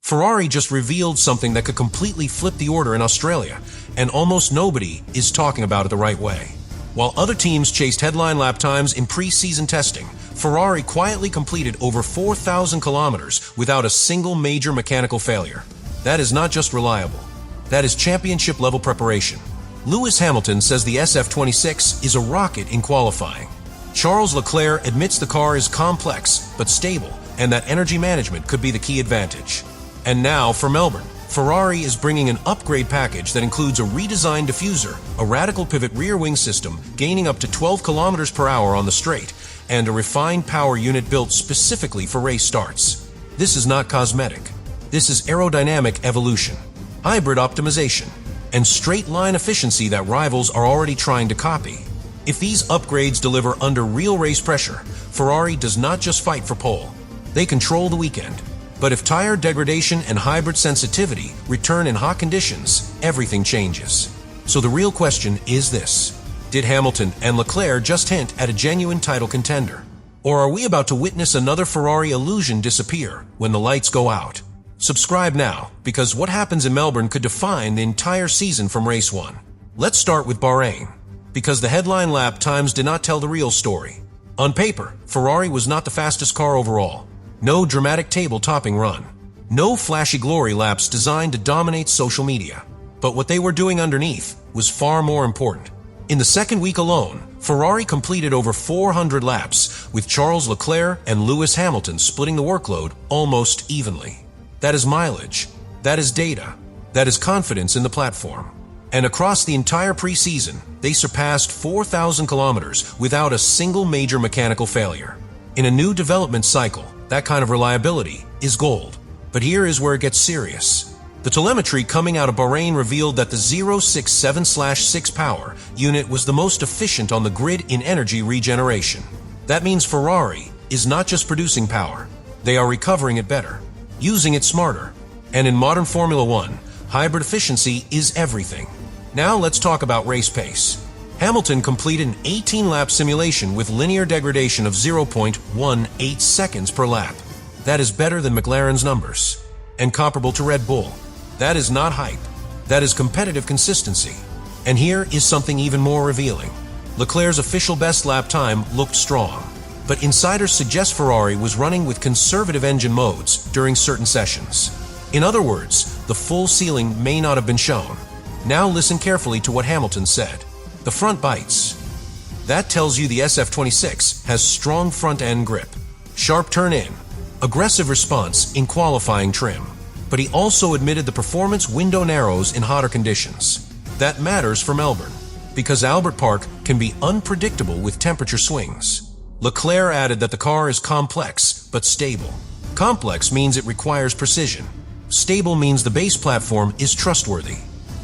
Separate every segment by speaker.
Speaker 1: Ferrari just revealed something that could completely flip the order in Australia, and almost nobody is talking about it the right way. While other teams chased headline lap times in pre-season testing, Ferrari quietly completed over 4,000 kilometers without a single major mechanical failure. That is not just reliable. That is championship-level preparation. Lewis Hamilton says the SF-26 is a rocket in qualifying. Charles Leclerc admits the car is complex but stable, and that energy management could be the key advantage. And now for Melbourne. Ferrari is bringing an upgrade package that includes a redesigned diffuser, a radical pivot rear wing system gaining up to 12 kilometers per hour on the straight, and a refined power unit built specifically for race starts. This is not cosmetic. This is aerodynamic evolution, hybrid optimization, and straight-line efficiency that rivals are already trying to copy. If these upgrades deliver under real race pressure, Ferrari does not just fight for pole. They control the weekend. But if tire degradation and hybrid sensitivity return in hot conditions, everything changes. So the real question is this: did Hamilton and Leclerc just hint at a genuine title contender? Or are we about to witness another Ferrari illusion disappear when the lights go out? Subscribe now, because what happens in Melbourne could define the entire season from race 1. Let's start with Bahrain, because the headline lap times did not tell the real story. On paper, Ferrari was not the fastest car overall. No dramatic table-topping run. No flashy glory laps designed to dominate social media. But what they were doing underneath was far more important. In the second week alone, Ferrari completed over 400 laps, with Charles Leclerc and Lewis Hamilton splitting the workload almost evenly. That is mileage. That is data. That is confidence in the platform. And across the entire preseason, they surpassed 4,000 kilometers without a single major mechanical failure. In a new development cycle, that kind of reliability is gold. But here is where it gets serious. The telemetry coming out of Bahrain revealed that the 067/6 power unit was the most efficient on the grid in energy regeneration. That means Ferrari is not just producing power. They are recovering it better, using it smarter. And in modern Formula One, hybrid efficiency is everything. Now let's talk about race pace. Hamilton completed an 18-lap simulation with linear degradation of 0.18 seconds per lap. That is better than McLaren's numbers, and comparable to Red Bull. That is not hype. That is competitive consistency. And here is something even more revealing. Leclerc's official best lap time looked strong, but insiders suggest Ferrari was running with conservative engine modes during certain sessions. In other words, the full ceiling may not have been shown. Now listen carefully to what Hamilton said. The front bites. That tells you the SF-26 has strong front-end grip, sharp turn-in, aggressive response in qualifying trim. But he also admitted the performance window narrows in hotter conditions. That matters for Melbourne, because Albert Park can be unpredictable with temperature swings. Leclerc added that the car is complex but stable. Complex means it requires precision. Stable means the base platform is trustworthy.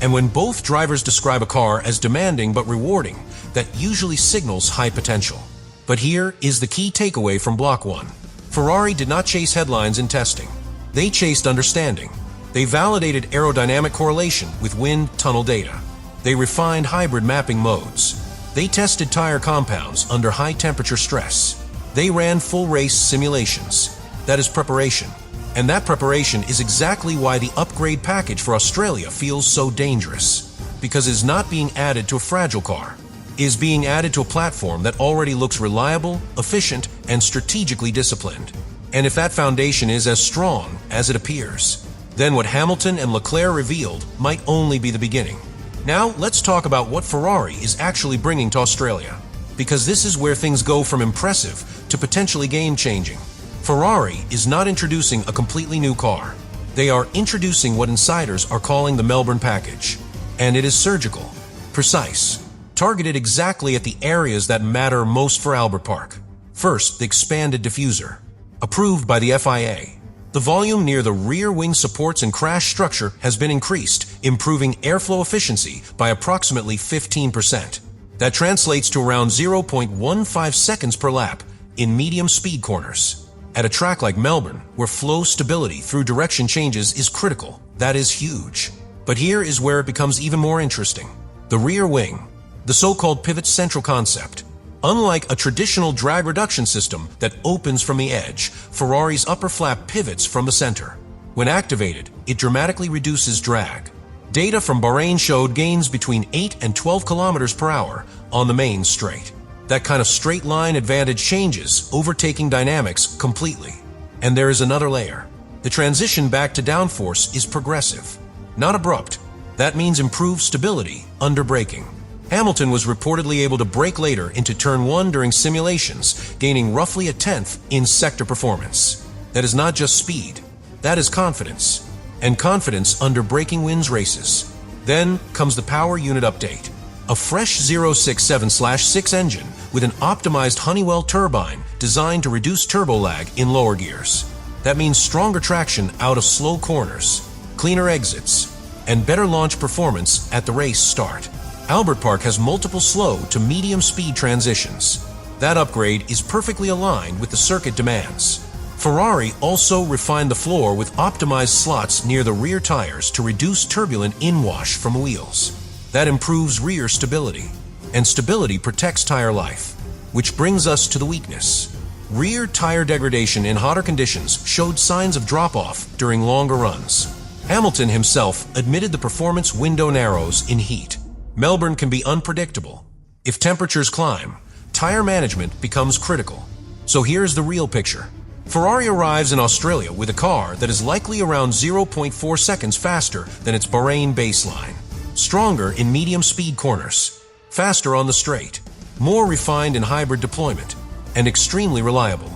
Speaker 1: And when both drivers describe a car as demanding but rewarding, that usually signals high potential. But here is the key takeaway from Block 1. Ferrari did not chase headlines in testing. They chased understanding. They validated aerodynamic correlation with wind tunnel data. They refined hybrid mapping modes. They tested tire compounds under high temperature stress. They ran full race simulations. That is preparation. And that preparation is exactly why the upgrade package for Australia feels so dangerous. Because it is not being added to a fragile car. It is being added to a platform that already looks reliable, efficient, and strategically disciplined. And if that foundation is as strong as it appears, then what Hamilton and Leclerc revealed might only be the beginning. Now let's talk about what Ferrari is actually bringing to Australia. Because this is where things go from impressive to potentially game-changing. Ferrari is not introducing a completely new car. They are introducing what insiders are calling the Melbourne package. And it is surgical, precise, targeted exactly at the areas that matter most for Albert Park. First, the expanded diffuser, approved by the FIA. The volume near the rear wing supports and crash structure has been increased, improving airflow efficiency by approximately 15%. That translates to around 0.15 seconds per lap in medium speed corners. At a track like Melbourne, where flow stability through direction changes is critical, that is huge. But here is where it becomes even more interesting. The rear wing, the so-called pivot central concept. Unlike a traditional drag reduction system that opens from the edge, Ferrari's upper flap pivots from the center. When activated, it dramatically reduces drag. Data from Bahrain showed gains between 8 and 12 kilometers per hour on the main straight. That kind of straight line advantage changes, overtaking dynamics completely. And there is another layer. The transition back to downforce is progressive, not abrupt. That means improved stability under braking. Hamilton was reportedly able to brake later into turn 1 during simulations, gaining roughly a tenth in sector performance. That is not just speed, that is confidence. And confidence under braking wins races. Then comes the power unit update. A fresh 067/6 engine with an optimized Honeywell turbine designed to reduce turbo lag in lower gears. That means stronger traction out of slow corners, cleaner exits, and better launch performance at the race start. Albert Park has multiple slow to medium speed transitions. That upgrade is perfectly aligned with the circuit demands. Ferrari also refined the floor with optimized slots near the rear tires to reduce turbulent inwash from wheels. That improves rear stability, and stability protects tire life, which brings us to the weakness. Rear tire degradation in hotter conditions showed signs of drop-off during longer runs. Hamilton himself admitted the performance window narrows in heat. Melbourne can be unpredictable. If temperatures climb, tire management becomes critical. So here's the real picture. Ferrari arrives in Australia with a car that is likely around 0.4 seconds faster than its Bahrain baseline. Stronger in medium speed corners, faster on the straight, more refined in hybrid deployment, and extremely reliable.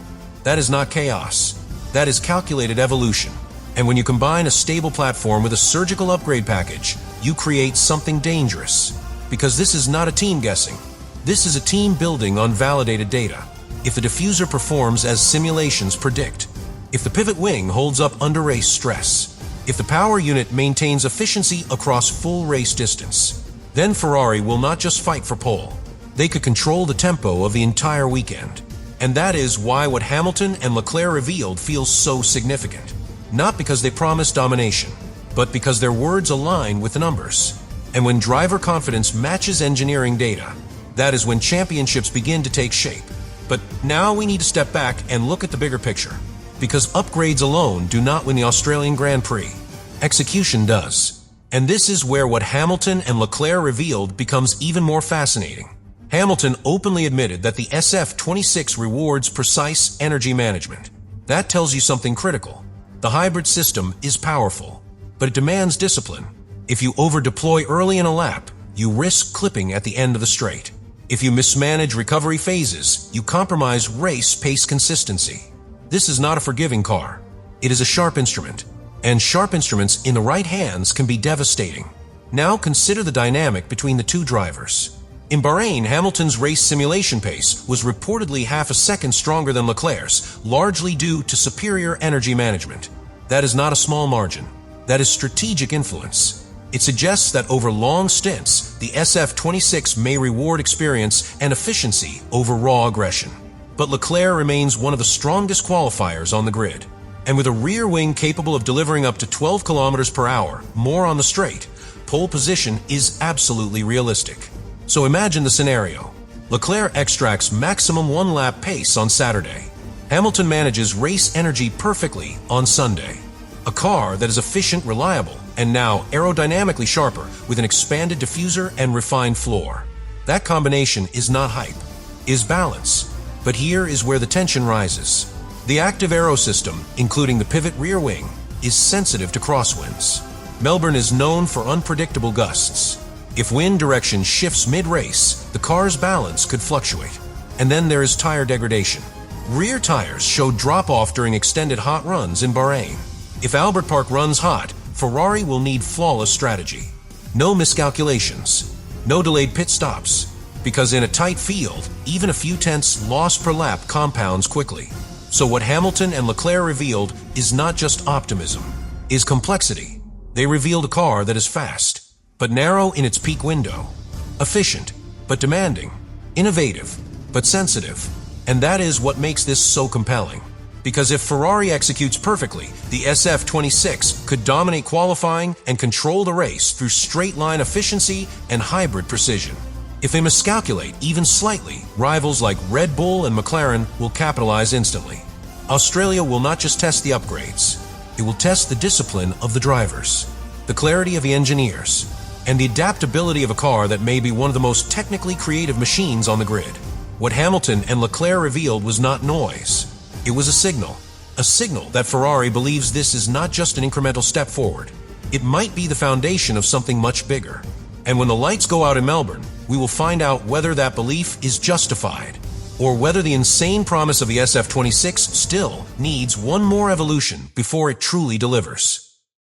Speaker 1: That is not chaos. That is calculated evolution. And when you combine a stable platform with a surgical upgrade package, you create something dangerous. Because this is not a team guessing. This is a team building on validated data. If the diffuser performs as simulations predict, if the pivot wing holds up under race stress, if the power unit maintains efficiency across full race distance, then Ferrari will not just fight for pole. They could control the tempo of the entire weekend. And that is why what Hamilton and Leclerc revealed feels so significant. Not because they promised domination, but because their words align with the numbers. And when driver confidence matches engineering data, that is when championships begin to take shape. But now we need to step back and look at the bigger picture. Because upgrades alone do not win the Australian Grand Prix. Execution does. And this is where what Hamilton and Leclerc revealed becomes even more fascinating. Hamilton openly admitted that the SF-26 rewards precise energy management. That tells you something critical. The hybrid system is powerful, but it demands discipline. If you over-deploy early in a lap, you risk clipping at the end of the straight. If you mismanage recovery phases, you compromise race pace consistency. This is not a forgiving car. It is a sharp instrument, and sharp instruments in the right hands can be devastating. Now consider the dynamic between the two drivers. In Bahrain, Hamilton's race simulation pace was reportedly half a second stronger than Leclerc's, largely due to superior energy management. That is not a small margin. That is strategic influence. It suggests that over long stints, the SF-26 may reward experience and efficiency over raw aggression. But Leclerc remains one of the strongest qualifiers on the grid. And with a rear wing capable of delivering up to 12 kilometers per hour, more on the straight, pole position is absolutely realistic. So imagine the scenario. Leclerc extracts maximum one-lap pace on Saturday. Hamilton manages race energy perfectly on Sunday. A car that is efficient, reliable, and now aerodynamically sharper with an expanded diffuser and refined floor. That combination is not hype, is balance. But here is where the tension rises. The active Aero system, including the pivot rear wing, is sensitive to crosswinds. Melbourne is known for unpredictable gusts. If wind direction shifts mid-race, the car's balance could fluctuate. And then there is tire degradation. Rear tires showed drop-off during extended hot runs in Bahrain. If Albert Park runs hot, Ferrari will need flawless strategy. No miscalculations, no delayed pit stops, because in a tight field, even a few tenths loss per lap compounds quickly. So what Hamilton and Leclerc revealed is not just optimism, is complexity. They revealed a car that is fast, but narrow in its peak window, efficient, but demanding, innovative, but sensitive. And that is what makes this so compelling. Because if Ferrari executes perfectly, the SF-26 could dominate qualifying and control the race through straight-line efficiency and hybrid precision. If they miscalculate even slightly, rivals like Red Bull and McLaren will capitalize instantly. Australia will not just test the upgrades. It will test the discipline of the drivers, the clarity of the engineers, and the adaptability of a car that may be one of the most technically creative machines on the grid. What Hamilton and Leclerc revealed was not noise. It was a signal that Ferrari believes this is not just an incremental step forward. It might be the foundation of something much bigger. And when the lights go out in Melbourne, we will find out whether that belief is justified, or whether the insane promise of the SF-26 still needs one more evolution before it truly delivers.